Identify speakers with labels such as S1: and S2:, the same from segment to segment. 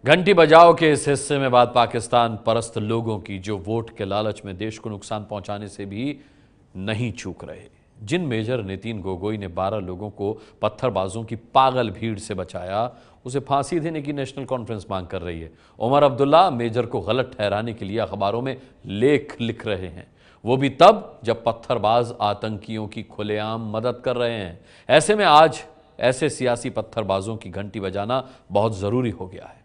S1: घंटी बजाओ के इस हिस्से में बात पाकिस्तान परस्त लोगों की जो वोट के लालच में देश को नुकसान पहुंचाने से भी नहीं चूक रहे। जिन मेजर नितिन गोगोई ने 12 लोगों को पत्थरबाजों की पागल भीड़ से बचाया, उसे फांसी देने की नेशनल कॉन्फ्रेंस मांग कर रही है। उमर अब्दुल्ला मेजर को गलत ठहराने के लिए अखबारों में लेख लिख रहे हैं, वो भी तब जब पत्थरबाज आतंकियों की खुलेआम मदद कर रहे हैं। ऐसे में आज ऐसे सियासी पत्थरबाजों की घंटी बजाना बहुत जरूरी हो गया है।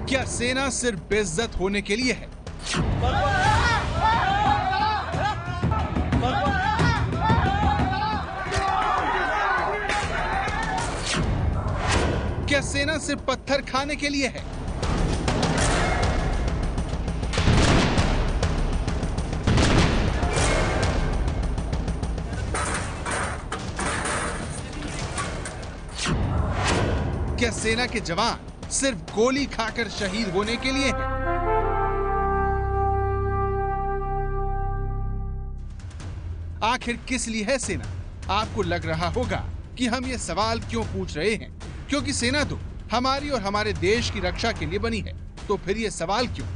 S2: क्या सेना सिर्फ बेइज्जत होने के लिए है? क्या सेना सिर्फ पत्थर खाने के लिए है? क्या सेना के जवान सिर्फ गोली खाकर शहीद होने के लिए हैं? आखिर किस लिए है सेना? आपको लग रहा होगा कि हम ये सवाल क्यों पूछ रहे हैं, क्योंकि सेना तो हमारी और हमारे देश की रक्षा के लिए बनी है। तो फिर ये सवाल क्यों?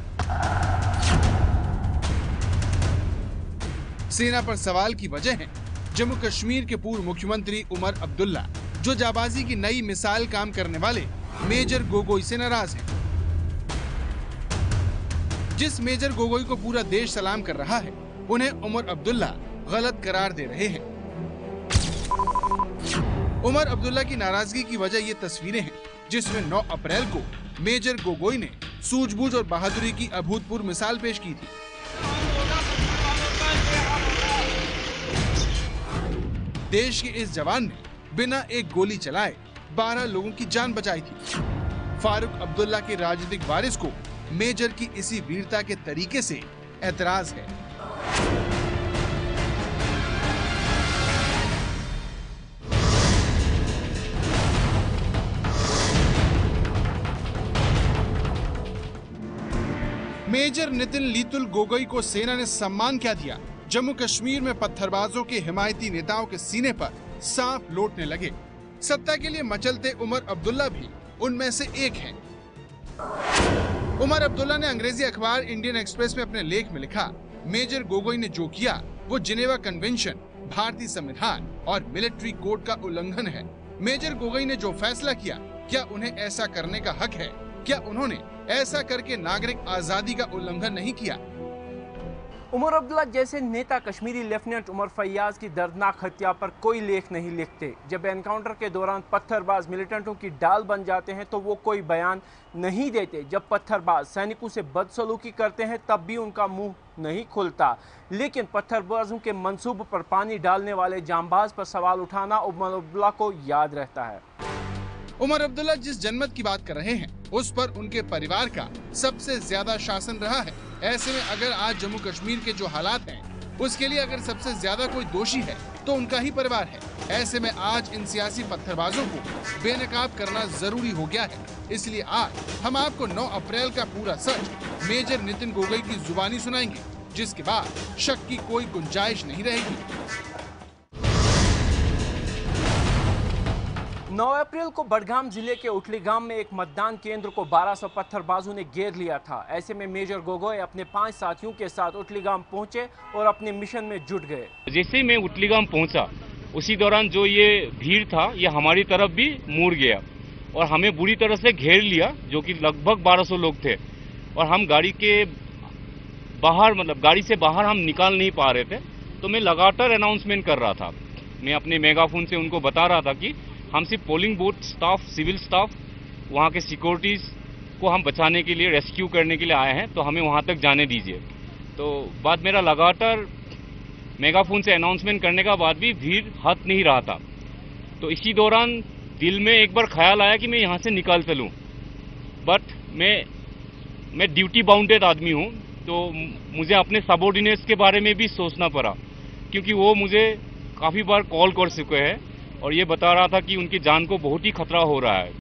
S2: सेना पर सवाल की वजह है जम्मू कश्मीर के पूर्व मुख्यमंत्री उमर अब्दुल्ला, जो जाबाजी की नई मिसाल काम करने वाले मेजर गोगोई से नाराज है। जिस मेजर गोगोई को पूरा देश सलाम कर रहा है, उन्हें उमर अब्दुल्ला गलत करार दे रहे हैं। उमर अब्दुल्ला की नाराजगी की वजह ये तस्वीरें हैं जिसमें 9 अप्रैल को मेजर गोगोई ने सूझबूझ और बहादुरी की अभूतपूर्व मिसाल पेश की थी। देश के इस जवान ने बिना एक गोली चलाए 12 लोगों की जान बचाई थी। फारूक अब्दुल्ला के राजनीतिक वारिस को मेजर की इसी वीरता के तरीके से एतराज है। मेजर नितिन लीतुल गोगोई को सेना ने सम्मान क्या दिया? जम्मू कश्मीर में पत्थरबाजों के हिमायती नेताओं के सीने पर सांप लौटने लगे। सत्ता के लिए मचलते उमर अब्दुल्ला भी उनमें से एक हैं। उमर अब्दुल्ला ने अंग्रेजी अखबार इंडियन एक्सप्रेस में अपने लेख में लिखा, मेजर गोगोई ने जो किया वो जिनेवा कन्वेंशन, भारतीय संविधान और मिलिट्री कोड का उल्लंघन है। मेजर गोगोई ने जो फैसला किया, क्या उन्हें ऐसा करने का हक है? क्या उन्होंने ऐसा करके नागरिक आजादी का उल्लंघन नहीं किया?
S3: उमर अब्दुल्ला जैसे नेता कश्मीरी लेफ्टिनेंट उमर फैयाज की दर्दनाक हत्या पर कोई लेख नहीं लिखते। जब एनकाउंटर के दौरान पत्थरबाज मिलिटेंटों की डाल बन जाते हैं तो वो कोई बयान नहीं देते। जब पत्थरबाज सैनिकों से बदसलूकी करते हैं तब भी उनका मुंह नहीं खुलता। लेकिन पत्थरबाजों के मंसूबे पर पानी डालने वाले जांबाज पर सवाल उठाना उमर अब्दुल्ला को याद रहता है।
S2: उमर अब्दुल्ला जिस जनमत की बात कर रहे हैं उस पर उनके परिवार का सबसे ज्यादा शासन रहा है। ऐसे में अगर आज जम्मू कश्मीर के जो हालात हैं, उसके लिए अगर सबसे ज्यादा कोई दोषी है तो उनका ही परिवार है। ऐसे में आज इन सियासी पत्थरबाजों को बेनकाब करना जरूरी हो गया है। इसलिए आज हम आपको 9 अप्रैल का पूरा सच मेजर नितिन गोगोई की जुबानी सुनाएंगे, जिसके बाद शक की कोई गुंजाइश नहीं रहेगी।
S3: 9 अप्रैल को बडगाम जिले के उटलीगाम में एक मतदान केंद्र को 1200 पत्थरबाजों ने घेर लिया था। ऐसे में मेजर गोगोई अपने 5 साथियों के साथ उटलीगाम पहुंचे और अपने मिशन में जुट गए।
S4: जैसे ही मैं उटलीगाम पहुंचा, उसी दौरान जो ये भीड़ था ये हमारी तरफ भी मुड़ गया और हमें बुरी तरह से घेर लिया, जो कि लगभग 1200 लोग थे। और हम गाड़ी के बाहर, मतलब गाड़ी से बाहर हम निकाल नहीं पा रहे थे। तो मैं लगातार अनाउंसमेंट कर रहा था, मैं अपने मेगाफोन से उनको बता रहा था कि हम सिर्फ polling booth staff, civil staff, वहाँ के सिक्योरिटीज को हम बचाने के लिए, रेस्क्यू करने के लिए आए हैं, तो हमें वहाँ तक जाने दीजिए। तो बात मेरा लगातार मेगाफोन से अनाउंसमेंट करने का बाद भी भीड़ हट नहीं रहा था। तो इसी दौरान दिल में एक बार ख्याल आया कि मैं यहाँ से निकाल चलूँ, बट मैं ड्यूटी बाउंडेड आदमी हूँ, तो मुझे अपने सबऑर्डिनेट्स के बारे में भी सोचना पड़ा, क्योंकि वो मुझे काफ़ी बार कॉल कर चुके हैं और ये बता रहा था कि उनकी जान को बहुत ही खतरा हो रहा है।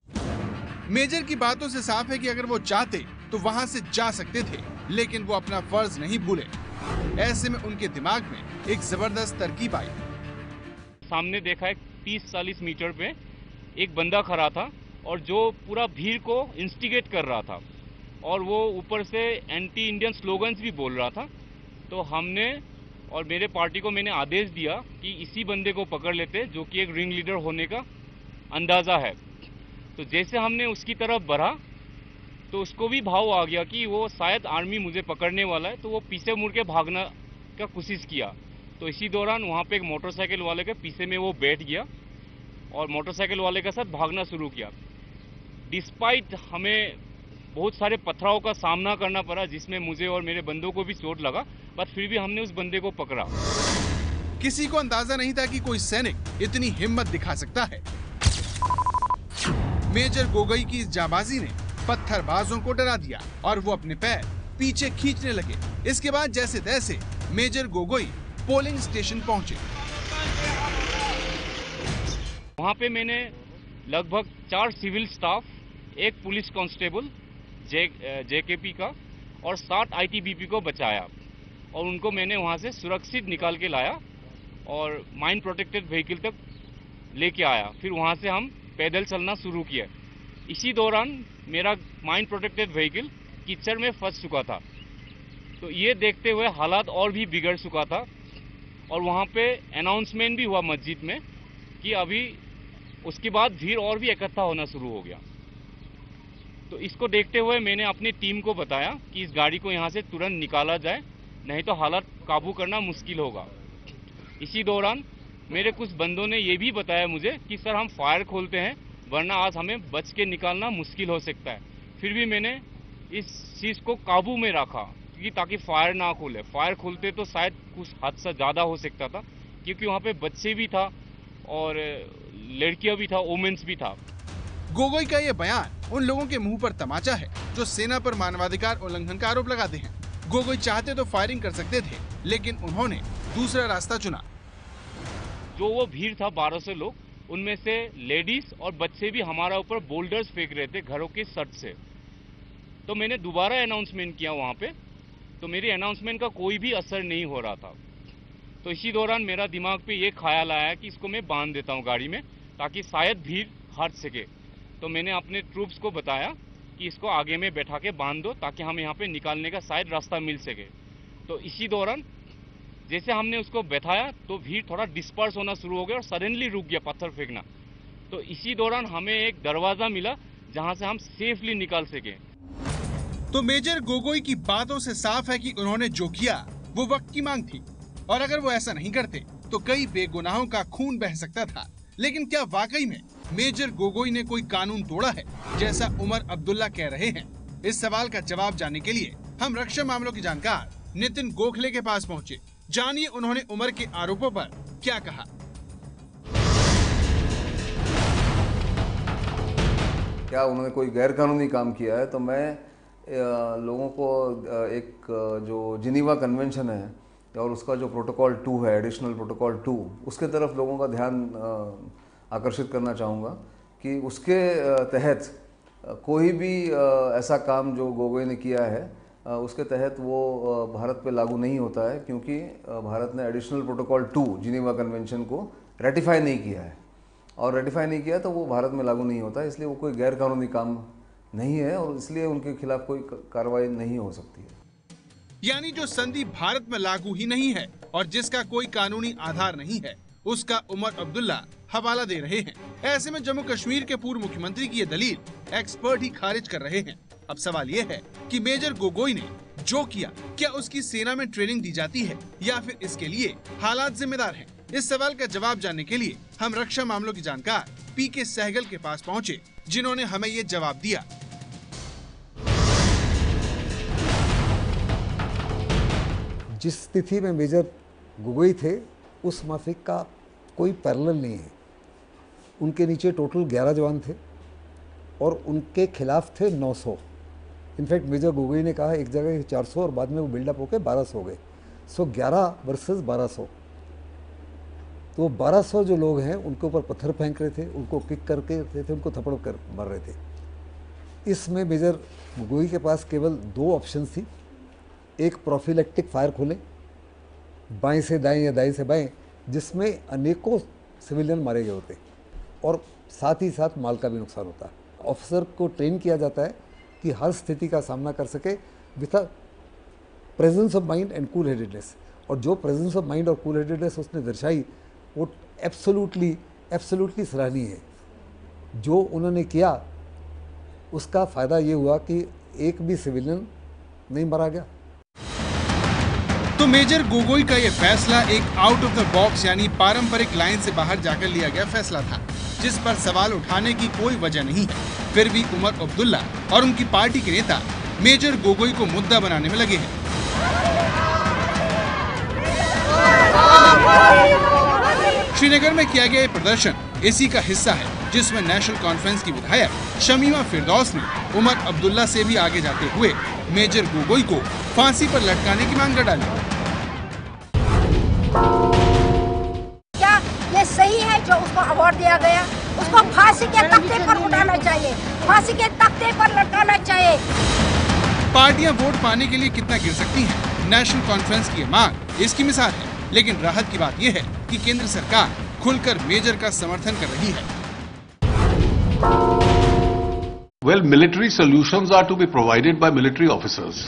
S2: मेजर की बातों से साफ है कि अगर वो चाहते तो वहां से जा सकते थे, लेकिन वो अपना फर्ज नहीं भूले। ऐसे में उनके दिमाग में एक जबरदस्त तरकीब आई।
S4: सामने देखा है 30-40 मीटर पे एक बंदा खड़ा था और जो पूरा भीड़ को इंस्टिगेट कर रहा था और वो ऊपर से एंटी इंडियन स्लोगन्स भी बोल रहा था। तो हमने और मेरे पार्टी को मैंने आदेश दिया कि इसी बंदे को पकड़ लेते जो कि एक रिंग लीडर होने का अंदाज़ा है। तो जैसे हमने उसकी तरफ बढ़ा तो उसको भी भाव आ गया कि वो शायद आर्मी मुझे पकड़ने वाला है, तो वो पीछे मुड़ के भागने का कोशिश किया। तो इसी दौरान वहाँ पे एक मोटरसाइकिल वाले के पीछे में वो बैठ गया और मोटरसाइकिल वाले के साथ भागना शुरू किया। डिस्पाइट हमें बहुत सारे पथराव का सामना करना पड़ा जिसमें मुझे और मेरे बंदों को भी चोट लगा, पर फिर भी हमने उस बंदे को पकड़ा।
S2: किसी को अंदाजा नहीं था कि कोई सैनिक इतनी हिम्मत दिखा सकता है। मेजर गोगोई की इस जाबाजी ने पत्थरबाजों को डरा दिया और वो अपने पैर पीछे खींचने लगे। इसके बाद जैसे तैसे मेजर गोगोई पोलिंग स्टेशन पहुंचे।
S4: वहाँ पे मैंने लगभग 4 सिविल स्टाफ, एक पुलिस कांस्टेबल जेकेपी का और 7 आईटीबीपी को बचाया और उनको मैंने वहाँ से सुरक्षित निकाल के लाया और माइन प्रोटेक्टेड व्हीकल तक लेके आया। फिर वहाँ से हम पैदल चलना शुरू किया। इसी दौरान मेरा माइन प्रोटेक्टेड व्हीकल कीचड़ में फंस चुका था। तो ये देखते हुए हालात और भी बिगड़ चुका था और वहाँ पे अनाउंसमेंट भी हुआ मस्जिद में कि अभी उसके बाद भीड़ और भी इकट्ठा होना शुरू हो गया। तो इसको देखते हुए मैंने अपनी टीम को बताया कि इस गाड़ी को यहाँ से तुरंत निकाला जाए, नहीं तो हालात काबू करना मुश्किल होगा। इसी दौरान मेरे कुछ बंदों ने ये भी बताया मुझे कि सर हम फायर खोलते हैं वरना आज हमें बच के निकालना मुश्किल हो सकता है। फिर भी मैंने इस चीज़ को काबू में रखा क्योंकि ताकि फायर ना खोले। फायर खोलते तो शायद कुछ हद से ज़्यादा हो सकता था क्योंकि वहाँ पे बच्चे भी था और लड़कियां भी था, वुमेन्स भी था।
S2: गोगोई का ये बयान उन लोगों के मुंह पर तमाचा है जो सेना पर मानवाधिकार उल्लंघन का आरोप लगाते हैं। गोगोई चाहते तो फायरिंग कर सकते थे, लेकिन उन्होंने दूसरा रास्ता चुना।
S4: जो वो भीड़ था 1200 लोग, उनमें से लेडीज और बच्चे भी हमारा ऊपर बोल्डर्स फेंक रहे थे घरों की छत से। तो मैंने दोबारा अनाउंसमेंट किया वहाँ पे, तो मेरी अनाउंसमेंट का कोई भी असर नहीं हो रहा था। तो इसी दौरान मेरा दिमाग पे ये ख्याल आया कि इसको मैं बांध देता हूँ गाड़ी में ताकि शायद भीड़ हट सके। तो मैंने अपने ट्रूप्स को बताया कि इसको आगे में बैठा के बांध दो ताकि हमें यहाँ पे निकालने का शायद रास्ता मिल सके। तो इसी दौरान जैसे हमने उसको बैठाया तो भीड़ थोड़ा डिस्पर्स होना शुरू हो गया और सडनली रुक गया पत्थर फेंकना। तो इसी दौरान हमें एक दरवाजा मिला जहाँ से हम सेफली निकाल सके।
S2: तो मेजर गोगोई की बातों से साफ है कि उन्होंने जो किया वो वक्त की मांग थी और अगर वो ऐसा नहीं करते तो कई बेगुनाहों का खून बह सकता था। लेकिन क्या वाकई में मेजर गोगोई ने कोई कानून तोड़ा है जैसा उमर अब्दुल्ला कह रहे हैं? इस सवाल का जवाब जानने के लिए हम रक्षा मामलों के जानकार नितिन गोखले के पास पहुंचे। जानिए उन्होंने उमर के आरोपों पर क्या कहा।
S5: क्या उन्होंने कोई गैर कानूनी काम किया है? तो मैं लोगों को एक जो जिनीवा कन्वेंशन है और उसका जो प्रोटोकॉल 2 है, एडिशनल प्रोटोकॉल 2, उसके तरफ लोगों का ध्यान आकर्षित करना चाहूँगा कि उसके तहत कोई भी ऐसा काम जो गोगोई ने किया है उसके तहत वो भारत पे लागू नहीं होता है, क्योंकि भारत ने एडिशनल प्रोटोकॉल 2 जिनीवा कन्वेंशन को रेटिफाई नहीं किया है और रेटिफाई नहीं किया तो वो भारत में लागू नहीं होता है। इसलिए वो कोई गैर कानूनी काम नहीं है और इसलिए उनके खिलाफ कोई कार्रवाई नहीं हो सकती है।
S2: यानी जो संधि भारत में लागू ही नहीं है और जिसका कोई कानूनी आधार नहीं है, उसका उमर अब्दुल्ला हवाला दे रहे हैं। ऐसे में जम्मू कश्मीर के पूर्व मुख्यमंत्री की ये दलील एक्सपर्ट ही खारिज कर रहे हैं। अब सवाल ये है कि मेजर गोगोई ने जो किया, क्या उसकी सेना में ट्रेनिंग दी जाती है या फिर इसके लिए हालात जिम्मेदार हैं? इस सवाल का जवाब जानने के लिए हम रक्षा मामलों के जानकार पीके सहगल के पास पहुँचे, जिन्होंने हमें ये जवाब दिया।
S6: जिस स्थिति में मेजर गोगोई थे उस माफिक का कोई पैरेलल नहीं है। उनके नीचे टोटल 11 जवान थे और उनके खिलाफ थे 900। इनफैक्ट मेजर गोगोई ने कहा एक जगह 400 और बाद में वो बिल्डअप होकर 1200 हो गए। सो 11 वर्सेस 1200। तो 1200 जो लोग हैं उनके ऊपर पत्थर फेंक रहे थे, उनको किक करके रहे थे, उनको थप्पड़ कर मार रहे थे। इसमें मेजर गोगोई के पास केवल 2 ऑप्शन थी। एक प्रोफिलेक्टिक फायर खोलें बाएं से दाएं या दाएं से बाएं, जिसमें अनेकों सिविलियन मारे गए होते और साथ ही साथ माल का भी नुकसान होता। ऑफिसर को ट्रेन किया जाता है कि हर स्थिति का सामना कर सके with a presence of mind and cool headedness, और जो प्रेजेंस ऑफ माइंड और कूल हेडेडनेस उसने दर्शाई वो एब्सोल्युटली सराहनीय है। जो उन्होंने किया उसका फ़ायदा ये हुआ कि एक भी सिविलियन नहीं मारा गया।
S2: तो मेजर गोगोई का यह फैसला एक आउट ऑफ द बॉक्स यानी पारंपरिक लाइन से बाहर जाकर लिया गया फैसला था, जिस पर सवाल उठाने की कोई वजह नहीं है। फिर भी उमर अब्दुल्ला और उनकी पार्टी के नेता मेजर गोगोई को मुद्दा बनाने में लगे हैं। श्रीनगर में किया गया ये प्रदर्शन इसी का हिस्सा है, जिसमें नेशनल कॉन्फ्रेंस की विधायक शमीमा फिरदौस ने उमर अब्दुल्ला से भी आगे जाते हुए मेजर गोगोई को फांसी पर लटकाने की मांग कर डाली।
S7: क्या ये सही है जो उसको अवार्ड दिया गया? उसको फांसी के तख्ते पर उठाना चाहिए, फांसी के तख्ते पर लटकाना चाहिए।
S2: पार्टियां वोट पाने के लिए कितना गिर सकती हैं? नेशनल कॉन्फ्रेंस की ये मांग इसकी मिसाल है। लेकिन राहत की बात यह है कि केंद्र सरकार खुलकर मेजर का समर्थन कर रही है।
S8: Well, military solutions are to be provided by military officers,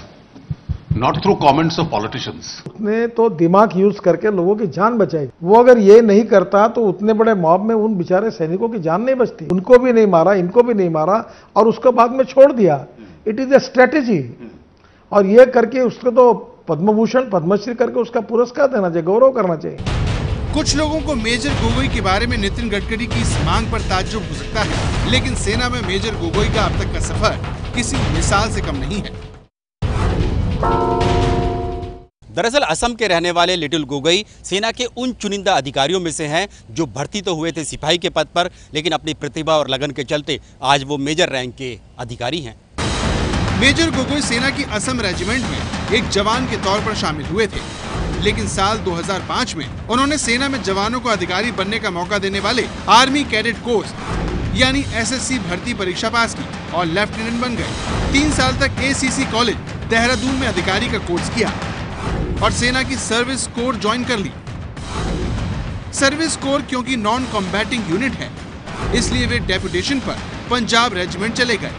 S8: not through comments of politicians.
S9: उसने तो दिमाग यूज करके लोगों की जान बचाई। वो अगर ये नहीं करता तो उतने बड़े मॉब में उन बेचारे सैनिकों की जान नहीं बचती। उनको भी नहीं मारा, इनको भी नहीं मारा और उसको बाद में छोड़ दिया। It is a strategy. और ये करके उसको तो पद्मभूषण पद्मश्री करके उसका पुरस्कार देना चाहिए, गौरव करना चाहिए।
S2: कुछ लोगों को मेजर गोगोई के बारे में नितिन गडकरी की इस मांग पर ताज्जुब हो सकता है, लेकिन सेना में मेजर गोगोई का अब तक का सफर किसी मिसाल से कम नहीं है।
S10: दरअसल असम के रहने वाले लिटिल गोगोई सेना के उन चुनिंदा अधिकारियों में से हैं जो भर्ती तो हुए थे सिपाही के पद पर, लेकिन अपनी प्रतिभा और लगन के चलते आज वो मेजर रैंक के अधिकारी हैं।
S2: मेजर गोगोई सेना की असम रेजिमेंट में एक जवान के तौर पर शामिल हुए थे, लेकिन साल 2005 में उन्होंने सेना में जवानों को अधिकारी बनने का मौका देने वाले आर्मी कैडेट कोर्स यानी एसएससी भर्ती परीक्षा पास की और लेफ्टिनेंट बन गए। 3 साल तक एसीसी कॉलेज देहरादून में अधिकारी का कोर्स किया और सेना की सर्विस कोर ज्वाइन कर ली। सर्विस कोर क्योंकि नॉन कॉम्बैटिंग यूनिट है, इसलिए वे डेपुटेशन पर पंजाब रेजिमेंट चले गए।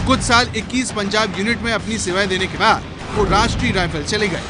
S2: कुछ साल 21 पंजाब यूनिट में अपनी सेवाएं देने के बाद वो राष्ट्रीय राइफल चले गए।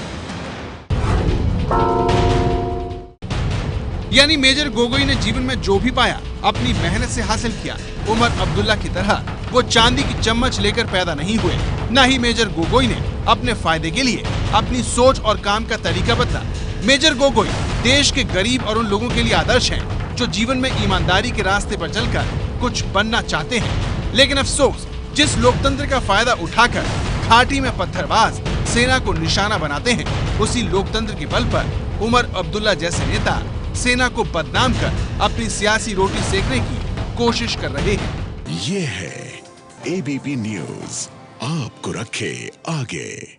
S2: यानी मेजर गोगोई ने जीवन में जो भी पाया अपनी मेहनत से हासिल किया। उमर अब्दुल्ला की तरह वो चांदी की चम्मच लेकर पैदा नहीं हुए। न ही मेजर गोगोई ने अपने फायदे के लिए अपनी सोच और काम का तरीका बदला। मेजर गोगोई देश के गरीब और उन लोगों के लिए आदर्श हैं जो जीवन में ईमानदारी के रास्ते पर चलकर कुछ बनना चाहते हैं। लेकिन अफसोस, जिस लोकतंत्र का फायदा उठाकर घाटी में पत्थरबाज सेना को निशाना बनाते हैं, उसी लोकतंत्र के बल पर उमर अब्दुल्ला जैसे नेता सेना को बदनाम कर अपनी सियासी रोटी सेकने की कोशिश कर रहे हैं।
S11: ये है एबीपी न्यूज़, आपको रखे आगे।